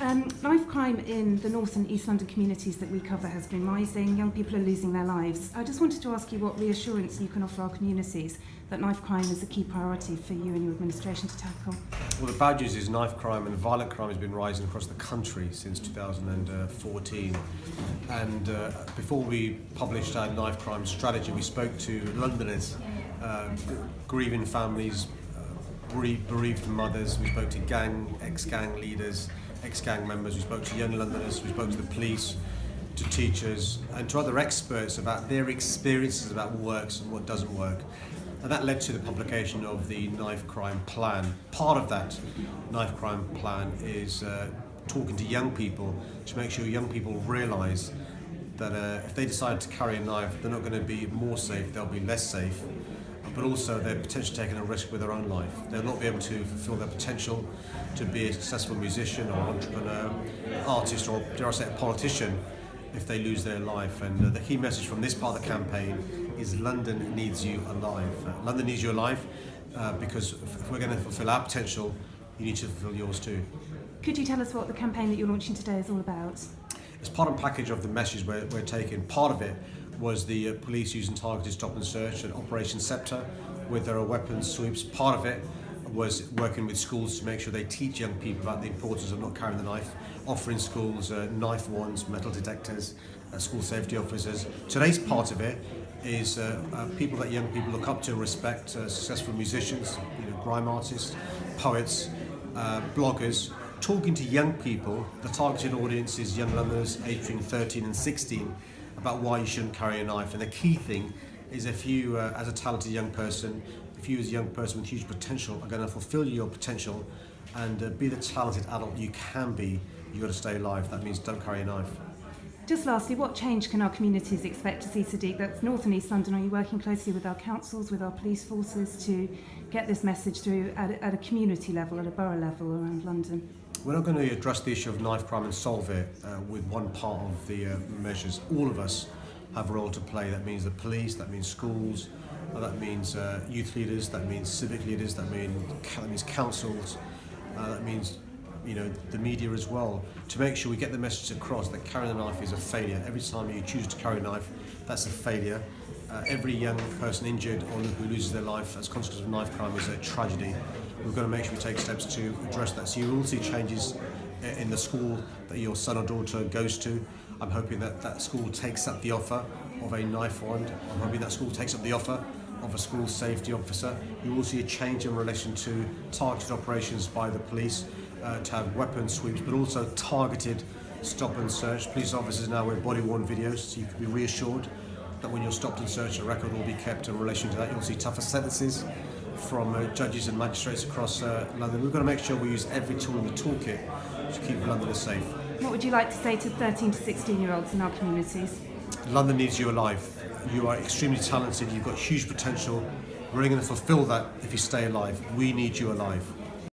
Knife crime in the North and East London communities that we cover has been rising. Young people are losing their lives. I just wanted to ask you what reassurance you can offer our communities that knife crime is a key priority for you and your administration to tackle. Well, the bad news is knife crime and violent crime has been rising across the country since 2014. And before we published our knife crime strategy, we spoke to Londoners, grieving families, bereaved mothers. We spoke to ex-gang leaders, ex-gang members. We spoke to young Londoners. We spoke to the police, to teachers, and to other experts about their experiences about what works and what doesn't work. And that led to the publication of the knife crime plan. Part of that knife crime plan is talking to young people to make sure young people realise that if they decide to carry a knife, they're not going to be more safe, they'll be less safe. But also they're potentially taking a risk with their own life. They'll not be able to fulfill their potential to be a successful musician or entrepreneur, artist, or dare I say a politician if they lose their life. And the key message from this part of the campaign is London needs you alive. London needs you alive because if we're going to fulfill our potential, you need to fulfill yours too. Could you tell us what the campaign that you're launching today is all about? It's part and package of the message we're taking. Part of it was the police using targeted stop and search and Operation Sceptre with their weapons sweeps. Part of it was working with schools to make sure they teach young people about the importance of not carrying the knife, offering schools knife wands, metal detectors, school safety officers. Today's part of it is people that young people look up to and respect, successful musicians, grime artists, poets, bloggers, talking to young people. The targeted audience is young Londoners aged between 13 and 16 about why you shouldn't carry a knife. And the key thing is if you, as a talented young person, if you as a young person with huge potential are going to fulfill your potential and be the talented adult you can be, you've got to stay alive. That means don't carry a knife. Just lastly, what change can our communities expect to see, Sadiq? That's North and East London. Are you working closely with our councils, with our police forces to get this message through at a community level, at a borough level around London? We're not going to address the issue of knife crime and solve it with one part of the measures. All of us have a role to play. That means the police, that means schools, that means youth leaders, that means civic leaders, that means councils, that means the media as well, to make sure we get the message across that carrying a knife is a failure. Every time you choose to carry a knife, that's a failure. Every young person injured or who loses their life as a consequence of knife crime is a tragedy. We've got to make sure we take steps to address that. So you will see changes in the school that your son or daughter goes to. I'm hoping that that school takes up the offer of a knife wand. I'm hoping that school takes up the offer of a school safety officer. You will see a change in relation to targeted operations by the police to have weapon sweeps, but also targeted stop and search. Police officers now wear body-worn videos, so you can be reassured that when you're stopped and searched, a record will be kept in relation to that. You'll see tougher sentences from judges and magistrates across London. We've got to make sure we use every tool in the toolkit to keep Londoners safe. What would you like to say to 13 to 16-year-olds in our communities? London needs you alive. You are extremely talented, you've got huge potential. We're going to fulfill that if you stay alive. We need you alive.